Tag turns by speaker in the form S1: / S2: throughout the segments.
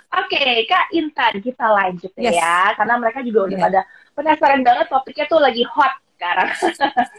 S1: Oke, Kak Intan, kita lanjut
S2: Yes,
S1: ya. Karena mereka juga udah
S2: ya,
S1: pada penasaran banget topiknya tuh lagi hot sekarang.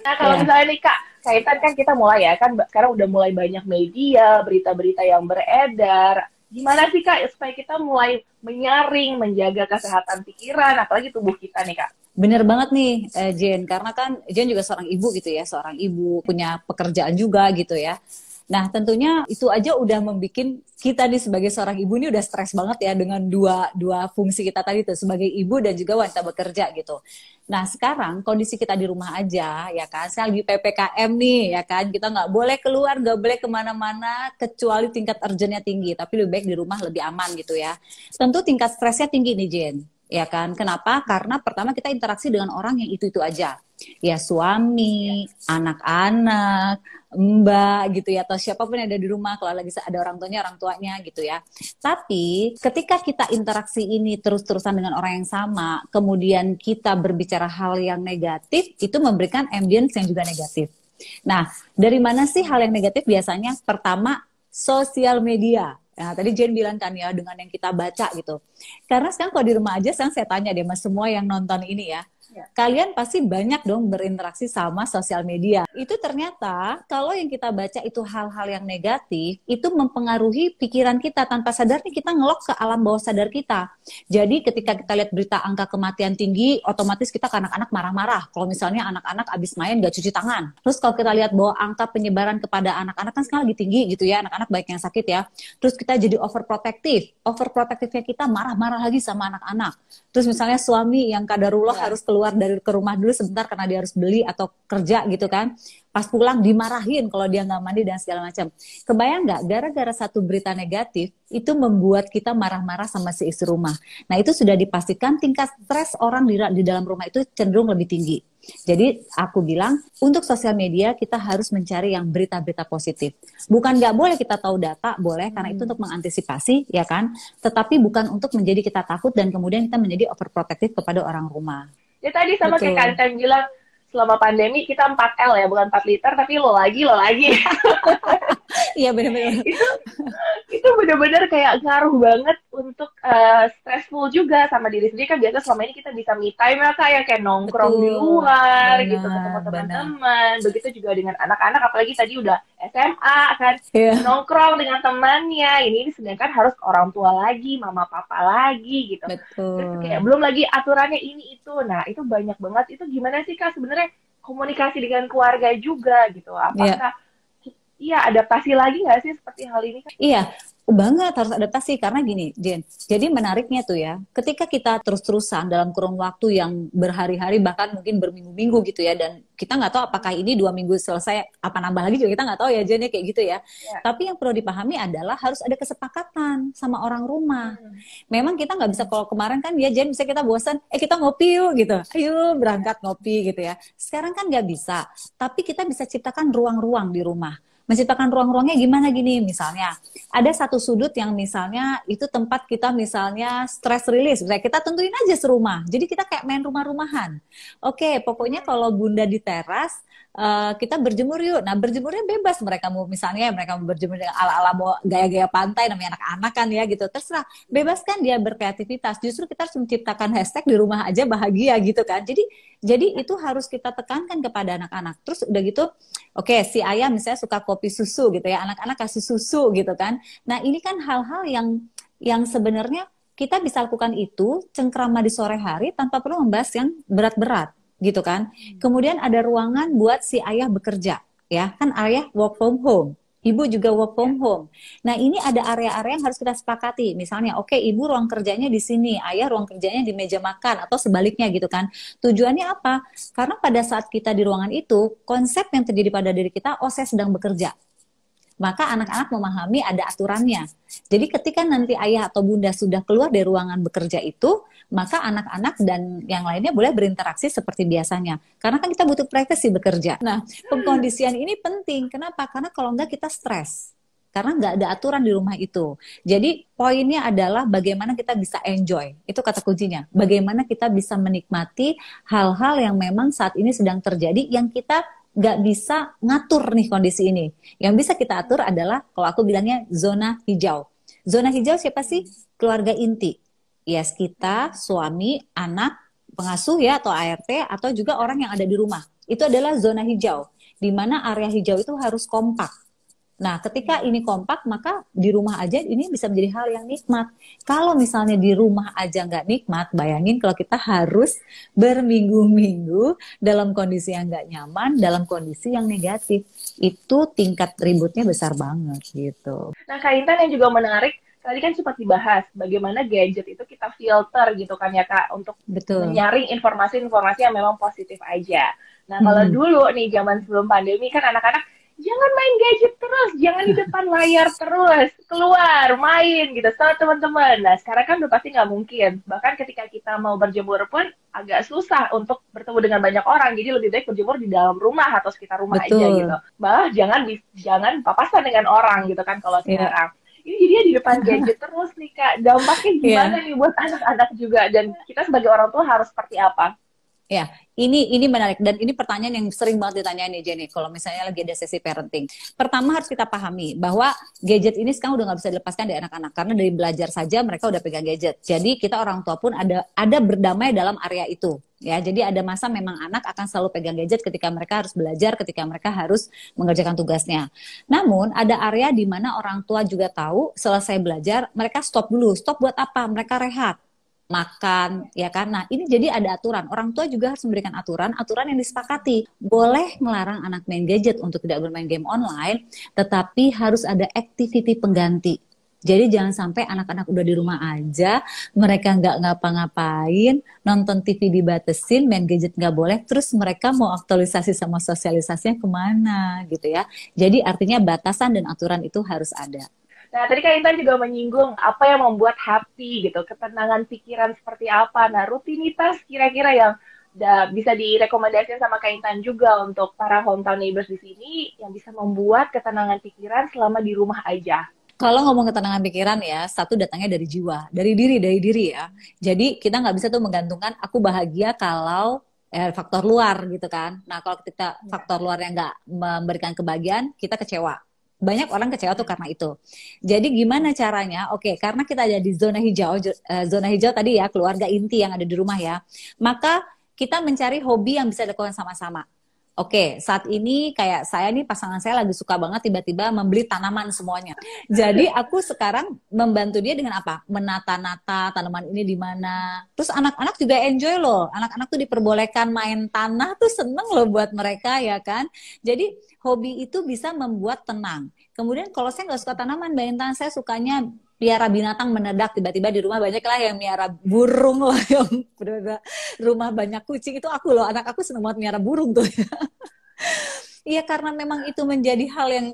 S1: Nah, kalau
S2: ya.
S1: misalnya nih Kak, Kak Intan kan kita mulai ya, kan sekarang udah mulai banyak media, berita-berita yang beredar. Gimana sih Kak supaya kita mulai menyaring, menjaga kesehatan pikiran, apalagi tubuh kita nih Kak?
S2: Bener banget nih, Jen. Karena kan Jen juga seorang ibu gitu ya, seorang ibu punya pekerjaan juga gitu ya. Nah, tentunya itu aja udah membuat kita nih sebagai seorang ibu ini udah stres banget ya dengan dua dua fungsi kita tadi tuh sebagai ibu dan juga wanita bekerja gitu. Nah, sekarang kondisi kita di rumah aja ya kan, saya lagi PPKM nih ya kan, kita nggak boleh keluar, nggak boleh kemana-mana kecuali tingkat urgentnya tinggi, tapi lebih baik di rumah lebih aman gitu ya. Tentu tingkat stresnya tinggi nih Jen. Ya kan? Kenapa? Karena pertama kita interaksi dengan orang yang itu-itu aja. Ya suami, anak-anak, mbak gitu ya, atau siapapun yang ada di rumah, kalau lagi ada orang tuanya gitu ya. Tapi ketika kita interaksi ini terus-terusan dengan orang yang sama, kemudian kita berbicara hal yang negatif, itu memberikan ambience yang juga negatif. Nah, dari mana sih hal yang negatif biasanya? Pertama, sosial media. Nah, tadi Jen bilang kan ya, dengan yang kita baca gitu. Karena sekarang kalau di rumah aja, sekarang saya tanya deh mas semua yang nonton ini ya,
S1: Ya.
S2: kalian pasti banyak dong berinteraksi sama sosial media. Itu ternyata kalau yang kita baca itu hal-hal yang negatif, itu mempengaruhi pikiran kita tanpa sadar nih kita ngelok ke alam bawah sadar kita. Jadi ketika kita lihat berita angka kematian tinggi, otomatis kita ke anak-anak marah-marah. Kalau misalnya anak-anak abis main gak cuci tangan. Terus kalau kita lihat bahwa angka penyebaran kepada anak-anak kan sekarang lagi tinggi gitu ya, anak-anak banyak yang sakit ya. Terus kita jadi overprotective. Overprotectivenya kita marah-marah lagi sama anak-anak. Terus misalnya suami yang kadarullah
S1: Ya.
S2: harus keluar dari ke rumah dulu sebentar karena dia harus beli atau kerja gitu kan. Pas pulang dimarahin kalau dia nggak mandi dan segala macam. Kebayang nggak? Gara-gara satu berita negatif itu membuat kita marah-marah sama si istri rumah. Nah itu sudah dipastikan tingkat stres orang di dalam rumah itu cenderung lebih tinggi. Jadi aku bilang untuk sosial media kita harus mencari yang berita-berita positif. Bukan nggak boleh kita tahu data, boleh karena itu untuk mengantisipasi ya kan. Tetapi bukan untuk menjadi kita takut dan kemudian kita menjadi overprotective kepada orang rumah.
S1: Ya tadi sama kayak
S2: Betul.
S1: Kantan bilang, selama pandemi kita 4L ya, bukan 4 liter, tapi lo lagi.
S2: Iya benar-benar.
S1: itu itu benar-benar kayak ngaruh banget untuk stressful juga sama diri sendiri kan biasa selama ini kita bisa me time ya kayak kayak nongkrong di
S2: Betul.
S1: luar gitu ketemu
S2: Benar, benar.
S1: teman-teman begitu juga dengan anak-anak apalagi tadi udah SMA kan
S2: Iya,
S1: nongkrong dengan temannya ini sedangkan harus orang tua lagi mama papa lagi gitu terus kayak
S2: betul.
S1: belum lagi aturannya ini itu nah itu banyak banget itu gimana sih kak sebenarnya komunikasi dengan keluarga juga gitu
S2: Iya.
S1: apakah iya adaptasi lagi nggak sih seperti hal ini kan
S2: Iya, banget harus adaptasi karena gini, Jen. Jadi menariknya tuh ya, ketika kita terus-terusan dalam kurun waktu yang berhari-hari bahkan mungkin berminggu-minggu gitu ya, dan kita nggak tahu apakah ini 2 minggu selesai apa nambah lagi juga kita nggak tahu ya, Jen ya kayak gitu ya.
S1: ya.
S2: Tapi yang perlu dipahami adalah harus ada kesepakatan sama orang rumah. Memang kita nggak bisa kalau kemarin kan ya Jen, bisa kita bosan, kita ngopi yuk gitu, ayo berangkat ngopi gitu ya. Sekarang kan nggak bisa, tapi kita bisa ciptakan ruang-ruang di rumah menciptakan ruang-ruangnya gimana gini misalnya ada satu sudut yang misalnya itu tempat kita misalnya stress release misalnya kita tentuin aja serumah jadi kita kayak main rumah-rumahan oke pokoknya kalau bunda di teras kita berjemur yuk nah berjemurnya bebas mereka mau misalnya mereka mau berjemur dengan ala-ala mau gaya-gaya pantai namanya anak-anak kan ya gitu terserah bebaskan dia berkreativitas justru kita harus menciptakan hashtag di rumah aja bahagia gitu kan jadi itu harus kita tekankan kepada anak-anak terus udah gitu oke, si ayah misalnya suka kopi susu gitu ya, anak-anak kasih susu gitu kan. Nah ini kan hal-hal yang sebenarnya kita bisa lakukan itu cengkrama di sore hari tanpa perlu membahas yang berat-berat gitu kan. Kemudian ada ruangan buat si ayah bekerja ya, kan ayah work from home. Ibu juga work from home. Nah, ini ada area-area yang harus kita sepakati. Misalnya, oke, ibu ruang kerjanya di sini, ayah ruang kerjanya di meja makan, atau sebaliknya gitu kan. Tujuannya apa? Karena pada saat kita di ruangan itu, konsep yang terjadi pada diri kita, oh saya sedang bekerja. Maka anak-anak memahami ada aturannya. Jadi ketika nanti ayah atau bunda sudah keluar dari ruangan bekerja itu, maka anak-anak dan yang lainnya boleh berinteraksi seperti biasanya. Karena kan kita butuh privasi bekerja. Nah, pengkondisian ini penting. Kenapa? Karena kalau enggak kita stres. Karena nggak ada aturan di rumah itu. Jadi poinnya adalah bagaimana kita bisa enjoy. Itu kata kuncinya. Bagaimana kita bisa menikmati hal-hal yang memang saat ini sedang terjadi yang kita nggak bisa ngatur nih kondisi ini. Yang bisa kita atur adalah kalau aku bilangnya zona hijau. Zona hijau siapa sih? Keluarga inti. Yes, kita, suami, anak, pengasuh ya atau ART atau juga orang yang ada di rumah. Itu adalah zona hijau, di mana area hijau itu harus kompak. Nah, ketika ini kompak, maka di rumah aja ini bisa menjadi hal yang nikmat. Kalau misalnya di rumah aja nggak nikmat, bayangin kalau kita harus berminggu-minggu dalam kondisi yang nggak nyaman, dalam kondisi yang negatif. Itu tingkat ributnya besar banget gitu.
S1: Nah, Kak Intan yang juga menarik, tadi kan sempat dibahas bagaimana gadget itu kita filter gitu kan ya Kak, untuk
S2: Betul.
S1: menyaring informasi-informasi yang memang positif aja. Nah, kalau
S2: Mm-mm.
S1: dulu nih zaman sebelum pandemi kan anak-anak jangan main gadget terus, jangan di depan layar terus, keluar, main gitu sama teman-teman. Nah, sekarang kan udah pasti nggak mungkin. Bahkan ketika kita mau berjemur pun agak susah untuk bertemu dengan banyak orang. Jadi lebih baik berjemur di dalam rumah atau sekitar rumah aja gitu.
S2: Betul.
S1: Malah jangan papasan dengan orang gitu kan kalau
S2: Iya.
S1: sekarang. Ini jadinya di depan gadget terus nih Kak. Dampaknya gimana
S2: Iya.
S1: nih buat anak-anak juga dan kita sebagai orang tua harus seperti apa?
S2: Ya, ini menarik dan ini pertanyaan yang sering banget ditanyain nih Jenny. Kalau misalnya lagi ada sesi parenting, pertama harus kita pahami bahwa gadget ini sekarang udah nggak bisa dilepaskan dari anak-anak karena dari belajar saja mereka udah pegang gadget. Jadi kita orang tua pun ada berdamai dalam area itu. Ya, jadi ada masa memang anak akan selalu pegang gadget ketika mereka harus belajar, ketika mereka harus mengerjakan tugasnya. Namun ada area di mana orang tua juga tahu selesai belajar mereka stop dulu. Stop buat apa? Mereka rehat makan, ya kan? Nah, ini jadi ada aturan. Orang tua juga harus memberikan aturan yang disepakati. Boleh melarang anak main gadget untuk tidak bermain game online, tetapi harus ada activity pengganti. Jadi jangan sampai anak-anak udah di rumah aja, mereka nggak ngapa-ngapain, nonton TV dibatesin, main gadget nggak boleh, terus mereka mau aktualisasi sama sosialisasinya kemana gitu ya. Jadi artinya batasan dan aturan itu harus ada.
S1: Nah, tadi Kak Intan juga menyinggung apa yang membuat happy gitu, ketenangan pikiran seperti apa. Nah, rutinitas kira-kira yang bisa direkomendasikan sama Kak Intan juga untuk para hometown neighbors di sini yang bisa membuat ketenangan pikiran selama di rumah aja.
S2: Kalau ngomong ketenangan pikiran ya, satu datangnya dari jiwa, dari diri ya. Jadi kita nggak bisa tuh menggantungkan aku bahagia kalau faktor luar gitu kan. Nah kalau kita
S1: Ya.
S2: faktor luar yang nggak memberikan kebahagiaan, kita kecewa. Banyak orang kecewa tuh karena itu. Jadi gimana caranya? Oke, karena kita ada di zona hijau, zona hijau tadi ya, keluarga inti yang ada di rumah ya. Maka kita mencari hobi yang bisa dilakukan sama-sama. Oke, saat ini kayak saya nih pasangan saya lagi suka banget tiba-tiba membeli tanaman semuanya. Jadi aku sekarang membantu dia dengan apa? Menata-nata tanaman ini di mana. Terus anak-anak juga enjoy loh. Anak-anak tuh diperbolehkan main tanah tuh seneng loh buat mereka ya kan. Jadi hobi itu bisa membuat tenang. Kemudian kalau saya nggak suka tanaman, bayangin saya sukanya piara binatang mendadak tiba-tiba di rumah banyak lah yang miara burung lah yang rumah banyak kucing itu aku loh anak aku seneng banget miara burung tuh. Iya karena memang itu menjadi hal yang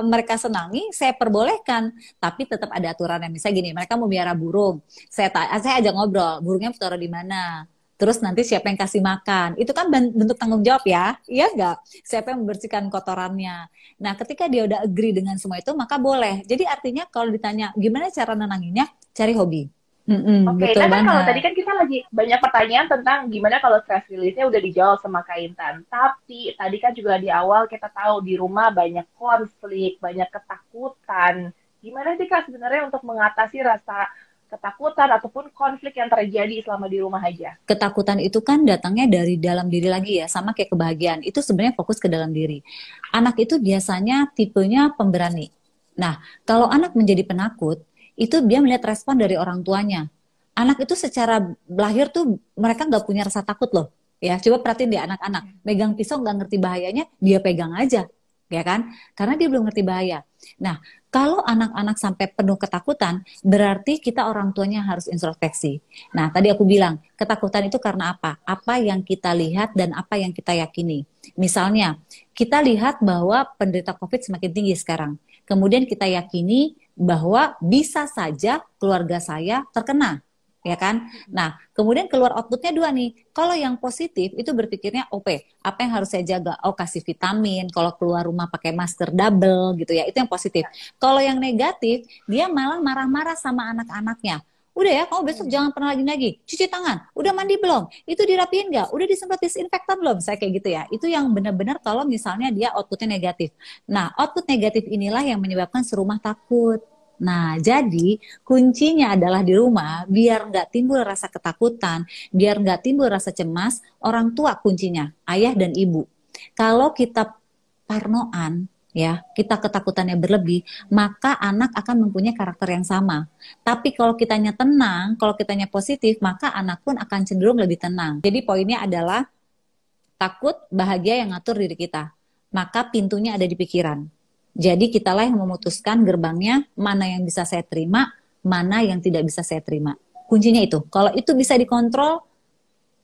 S2: mereka senangi, saya perbolehkan, tapi tetap ada aturannya. Misalnya gini, mereka mau miara burung, saya ajak ngobrol, burungnya taruh di mana, terus nanti siapa yang kasih makan, itu kan bentuk tanggung jawab ya, iya nggak? Siapa yang membersihkan kotorannya. Nah ketika dia udah agree dengan semua itu, maka boleh. Jadi artinya kalau ditanya gimana cara nenanginnya, cari hobi.
S1: Oke,
S2: Betul
S1: nah kan kalau tadi
S2: banget.
S1: kan kita lagi banyak pertanyaan tentang gimana kalau stress release-nya udah dijawab sama Kak Intan. Tapi tadi kan juga di awal kita tahu di rumah banyak konflik, banyak ketakutan. Gimana sih Kak sebenarnya untuk mengatasi rasa ketakutan ataupun konflik yang terjadi selama di rumah aja?
S2: Ketakutan itu kan datangnya dari dalam diri lagi ya, sama kayak kebahagiaan. Itu sebenarnya fokus ke dalam diri. Anak itu biasanya tipenya pemberani. Nah, kalau anak menjadi penakut, itu dia melihat respon dari orang tuanya. Anak itu secara lahir tuh mereka nggak punya rasa takut loh. Ya, coba perhatiin deh anak-anak. Megang pisau nggak ngerti bahayanya, dia pegang aja. Ya kan? Karena dia belum ngerti bahaya. Nah, kalau anak-anak sampai penuh ketakutan, berarti kita orang tuanya harus introspeksi. Nah, tadi aku bilang, ketakutan itu karena apa? Apa yang kita lihat dan apa yang kita yakini. Misalnya, kita lihat bahwa penderita COVID semakin tinggi sekarang. Kemudian kita yakini bahwa bisa saja keluarga saya terkena. Ya kan? Nah, kemudian keluar outputnya dua nih. Kalau yang positif itu berpikirnya, oke, apa yang harus saya jaga? Oh, kasih vitamin. Kalau keluar rumah pakai masker double gitu ya. Itu yang positif. Kalau yang negatif, dia malah marah-marah sama anak-anaknya. Udah ya, kamu besok jangan pernah lagi. Cuci tangan. Udah mandi belum? Itu dirapiin nggak? Udah disemprot disinfektan belum? Saya kayak gitu ya. Itu yang benar-benar kalau misalnya dia outputnya negatif. Nah, output negatif inilah yang menyebabkan serumah takut. Nah, jadi kuncinya adalah di rumah, biar nggak timbul rasa ketakutan, biar nggak timbul rasa cemas, orang tua kuncinya, ayah dan ibu. Kalau kita parnoan, ya, kita ketakutannya berlebih, maka anak akan mempunyai karakter yang sama. Tapi kalau kitanya tenang, kalau kitanya positif, maka anak pun akan cenderung lebih tenang. Jadi poinnya adalah takut, bahagia yang ngatur diri kita. Maka pintunya ada di pikiran. Jadi kitalah yang memutuskan gerbangnya, mana yang bisa saya terima, mana yang tidak bisa saya terima. Kuncinya itu. Kalau itu bisa dikontrol,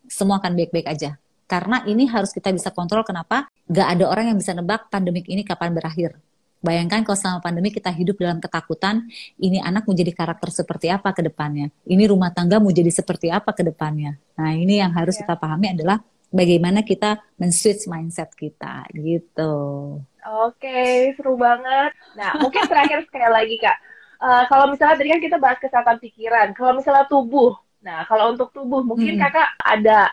S2: semua akan baik-baik aja. Karena ini harus kita bisa kontrol. Kenapa? Gak ada orang yang bisa nebak pandemik ini kapan berakhir. Bayangkan kalau selama pandemi kita hidup dalam ketakutan, ini anak mau jadi karakter seperti apa ke depannya. Ini rumah tangga mau jadi seperti apa ke depannya. Nah, ini yang harus kita pahami adalah bagaimana kita men-switch mindset kita gitu.
S1: Oke, seru banget. Nah, mungkin terakhir sekali lagi, Kak. Kalau misalnya tadi kan kita bahas kesehatan pikiran, kalau misalnya tubuh. Nah, kalau untuk tubuh, mungkin Kakak ada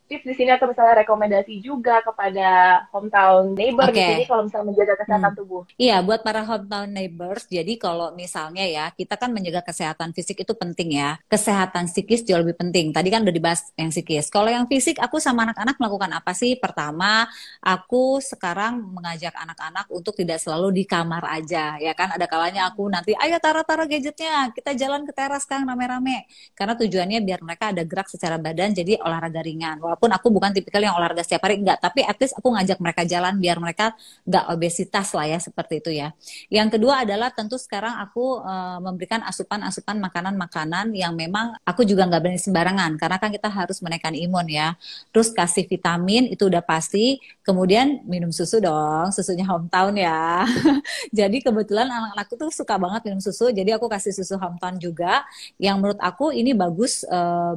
S1: tips di sini atau misalnya rekomendasi juga kepada hometown neighbor di sini kalau misalnya menjaga kesehatan tubuh.
S2: Iya, buat para hometown neighbors, jadi kalau misalnya ya, kita kan menjaga kesehatan fisik itu penting ya. Kesehatan psikis jauh lebih penting. Tadi kan udah dibahas yang psikis. Kalau yang fisik, aku sama anak-anak melakukan apa sih? Pertama, aku sekarang mengajak anak-anak untuk tidak selalu di kamar aja. Ya kan, ada kalanya aku nanti, ayo taruh-taruh gadgetnya, kita jalan ke teras Kang rame-rame. Karena tujuannya biar mereka ada gerak secara badan, jadi olahraga ringan. Walaupun aku bukan tipikal yang olahraga setiap hari, enggak. Tapi at least aku ngajak mereka jalan biar mereka enggak obesitas lah ya, seperti itu ya. Yang kedua adalah tentu sekarang aku memberikan asupan-asupan makanan-makanan yang memang aku juga nggak berani sembarangan. Karena kan kita harus menaikkan imun ya. Terus kasih vitamin, itu udah pasti. Kemudian minum susu dong, susunya hometown ya. Jadi kebetulan anak-anakku tuh suka banget minum susu. Jadi aku kasih susu hometown juga. Yang menurut aku ini bagus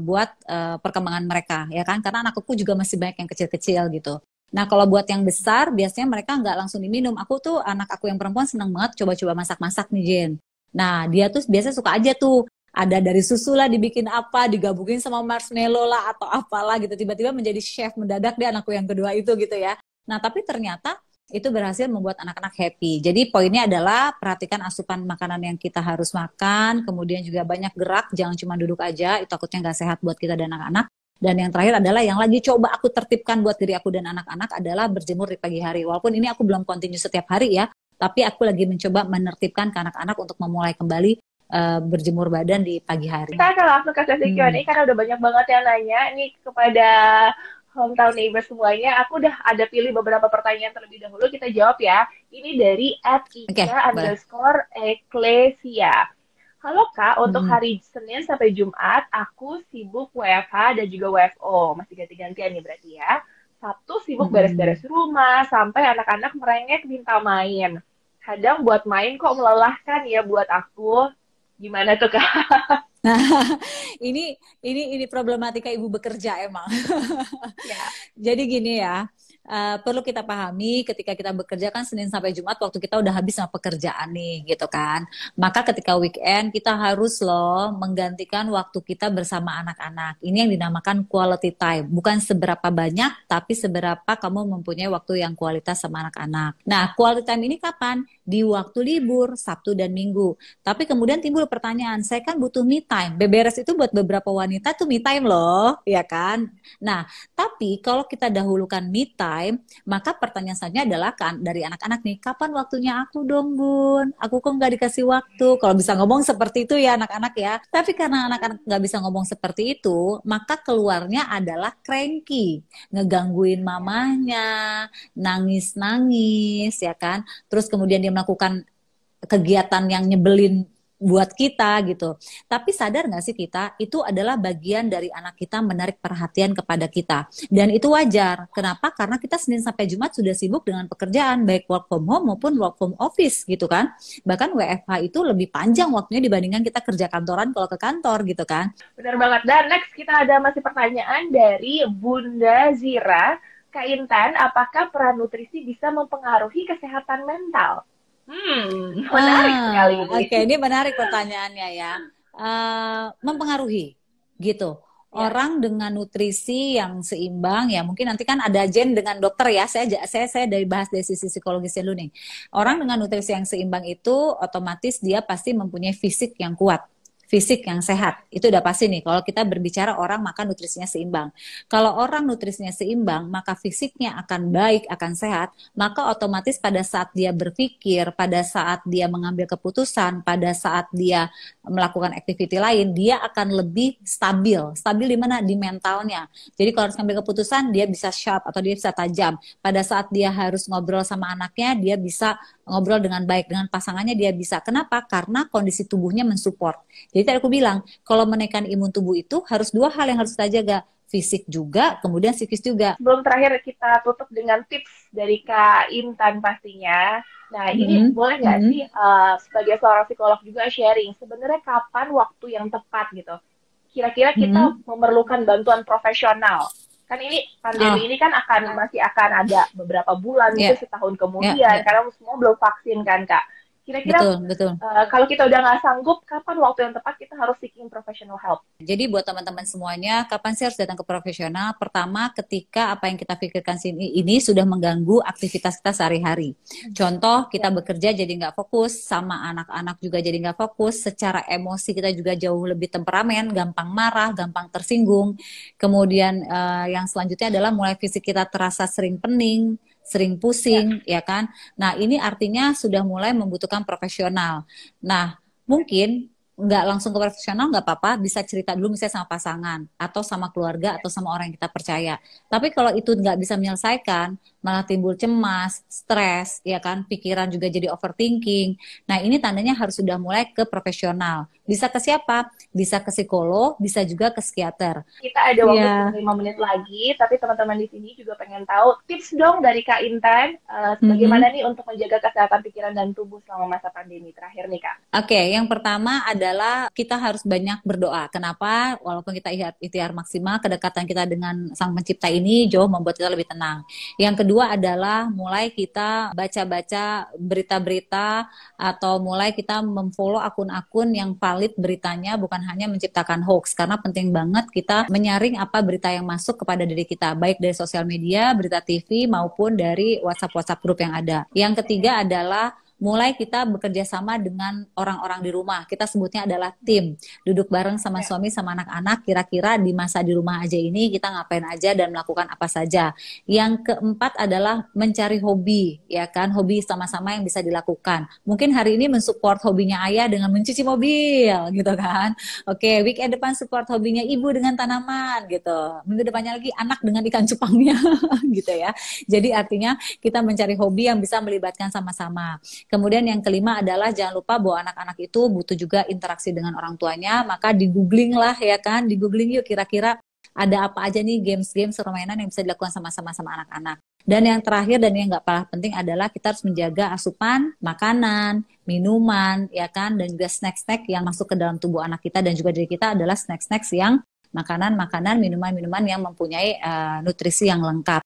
S2: buat perkembangan mereka ya kan. Karena anakku juga masih banyak yang kecil-kecil gitu. Nah kalau buat yang besar biasanya mereka nggak langsung diminum. Aku tuh anak aku yang perempuan seneng banget coba-coba masak-masak nih Jen. Nah dia tuh biasanya suka aja tuh ada dari susu lah dibikin apa, digabungin sama marshmallow lah atau apalah gitu. Tiba-tiba menjadi chef mendadak dia anakku yang kedua itu gitu ya. Nah tapi ternyata itu berhasil membuat anak-anak happy. Jadi poinnya adalah perhatikan asupan makanan yang kita harus makan, kemudian juga banyak gerak, jangan cuma duduk aja, itu takutnya nggak sehat buat kita dan anak-anak. Dan yang terakhir adalah yang lagi coba aku tertipkan buat diri aku dan anak-anak adalah berjemur di pagi hari. Walaupun ini aku belum continue setiap hari ya, tapi aku lagi mencoba menertibkan ke anak-anak untuk memulai kembali berjemur badan di pagi hari.
S1: Kita akan langsung ke sesi Q&A karena udah banyak banget yang nanya nih kepada hometown neighbor semuanya. Aku udah ada pilih beberapa pertanyaan terlebih dahulu, kita jawab ya. Ini dari @ika_eklesia. Halo Kak, untuk hari Senin sampai Jumat, aku sibuk WFH dan juga WFO. Masih ganti-gantian nih berarti ya. Sabtu sibuk beres-beres rumah, sampai anak-anak merengek minta main. Kadang buat main kok melelahkan ya buat aku. Gimana tuh Kak?
S2: Nah, ini problematika ibu bekerja emang.
S1: Ya.
S2: Jadi gini ya, perlu kita pahami ketika kita bekerja kan Senin sampai Jumat waktu kita udah habis sama pekerjaan nih gitu kan. Maka ketika weekend kita harus loh menggantikan waktu kita bersama anak-anak. Ini yang dinamakan quality time. Bukan seberapa banyak tapi seberapa kamu mempunyai waktu yang kualitas sama anak-anak. Nah, quality time ini kapan? Di waktu libur, Sabtu dan Minggu. Tapi kemudian timbul pertanyaan, saya kan butuh me time. Beberes itu buat beberapa wanita tuh me time loh, ya kan? Nah, tapi kalau kita dahulukan me time, maka pertanyaan selanjutnya adalah kan dari anak-anak nih, kapan waktunya aku dong Bun? Aku kok nggak dikasih waktu? Kalau bisa ngomong seperti itu ya anak-anak ya. Tapi karena anak-anak nggak bisa ngomong seperti itu, maka keluarnya adalah cranky, ngegangguin mamanya, nangis-nangis, ya kan? Terus kemudian dia melakukan kegiatan yang nyebelin buat kita gitu. Tapi sadar nggak sih kita itu adalah bagian dari anak kita menarik perhatian kepada kita. Dan itu wajar. Kenapa? Karena kita Senin sampai Jumat sudah sibuk dengan pekerjaan baik work from home maupun work from office gitu kan. Bahkan WFH itu lebih panjang waktunya dibandingkan kita kerja kantoran kalau ke kantor gitu kan.
S1: Benar banget. Dan next kita ada masih pertanyaan dari Bunda Zira. Kak Intan, apakah peran nutrisi bisa mempengaruhi kesehatan mental? Menarik sekali ini.
S2: Oke, ini menarik pertanyaannya ya. Mempengaruhi, gitu. orang dengan nutrisi yang seimbang ya mungkin nanti kan ada Jen dengan dokter ya saya dari bahas dari sisi psikologisnya dulu nih. Orang dengan nutrisi yang seimbang itu otomatis dia pasti mempunyai fisik yang kuat, fisik yang sehat. Itu udah pasti nih kalau kita berbicara orang makan nutrisinya seimbang. Kalau orang nutrisinya seimbang, maka fisiknya akan baik, akan sehat, maka otomatis pada saat dia berpikir, pada saat dia mengambil keputusan, pada saat dia melakukan aktiviti lain, dia akan lebih stabil. Stabil di mana? Di mentalnya. Jadi kalau harus ngambil keputusan, dia bisa sharp atau dia bisa tajam. Pada saat dia harus ngobrol sama anaknya, dia bisa ngobrol dengan baik. Dengan pasangannya dia bisa. Kenapa? Karena kondisi tubuhnya mensupport. Jadi tadi aku bilang, kalau menaikkan imun tubuh itu harus dua hal yang harus kita jaga. Fisik juga, kemudian psikis juga.
S1: Sebelum terakhir kita tutup dengan tips dari Kak Intan pastinya. Nah, ini boleh nggak sih sebagai seorang psikolog juga sharing, sebenarnya kapan waktu yang tepat gitu? Kira-kira kita memerlukan bantuan profesional. Kan ini pandemi ini kan masih akan ada beberapa bulan, itu setahun kemudian, karena semua belum vaksin kan, Kak. Kira-kira
S2: betul.
S1: Kalau kita udah nggak sanggup, kapan waktu yang tepat kita harus seeking professional help?
S2: Jadi buat teman-teman semuanya, kapan sih harus datang ke profesional? Pertama, ketika apa yang kita pikirkan ini sudah mengganggu aktivitas kita sehari-hari. Contoh, kita bekerja jadi nggak fokus, sama anak-anak juga jadi nggak fokus, secara emosi kita juga jauh lebih temperamen, gampang marah, gampang tersinggung. Kemudian yang selanjutnya adalah mulai fisik kita terasa sering pening, sering pusing, ya kan? Nah, ini artinya sudah mulai membutuhkan profesional. Nah, mungkin nggak langsung ke profesional nggak apa-apa, bisa cerita dulu misalnya sama pasangan, atau sama keluarga, atau sama orang yang kita percaya. Tapi kalau itu nggak bisa menyelesaikan, malah timbul cemas, stres, ya kan? Pikiran juga jadi overthinking. Nah, ini tandanya harus sudah mulai ke profesional. Bisa ke siapa? Bisa ke psikolog, bisa juga ke psikiater.
S1: Kita ada waktu 5 menit lagi, tapi teman-teman di sini juga pengen tahu tips dong dari Kak Intan, bagaimana nih untuk menjaga kesehatan pikiran dan tubuh selama masa pandemi terakhir nih, Kak?
S2: Oke, yang pertama adalah kita harus banyak berdoa. Kenapa? Walaupun kita ikhtiar maksimal, kedekatan kita dengan Sang Pencipta ini jauh membuat kita lebih tenang. Yang kedua adalah mulai kita baca-baca berita-berita atau mulai kita memfollow akun-akun yang valid beritanya, bukan hanya menciptakan hoax. Karena penting banget kita menyaring apa berita yang masuk kepada diri kita, baik dari sosial media, berita TV, maupun dari WhatsApp grup yang ada. Yang ketiga adalah mulai kita bekerja sama dengan orang-orang di rumah. Kita sebutnya adalah tim. Duduk bareng sama suami, sama anak-anak, kira-kira di masa di rumah aja ini kita ngapain aja dan melakukan apa saja. Yang keempat adalah mencari hobi, ya kan? Hobi sama-sama yang bisa dilakukan. Mungkin hari ini mensupport hobinya ayah dengan mencuci mobil, gitu kan? Oke, weekend depan support hobinya ibu dengan tanaman, gitu. Minggu depannya lagi anak dengan ikan cupangnya, gitu ya. Jadi artinya kita mencari hobi yang bisa melibatkan sama-sama. Kemudian yang kelima adalah jangan lupa bahwa anak-anak itu butuh juga interaksi dengan orang tuanya, maka di-googling lah ya kan, di-googling yuk kira-kira ada apa aja nih games-games permainan yang bisa dilakukan sama-sama sama anak-anak. Dan yang terakhir dan yang nggak kalah penting adalah kita harus menjaga asupan makanan, minuman, ya kan, dan juga snack-snack yang masuk ke dalam tubuh anak kita dan juga diri kita adalah snack-snack yang makanan-makanan, minuman-minuman yang mempunyai nutrisi yang lengkap.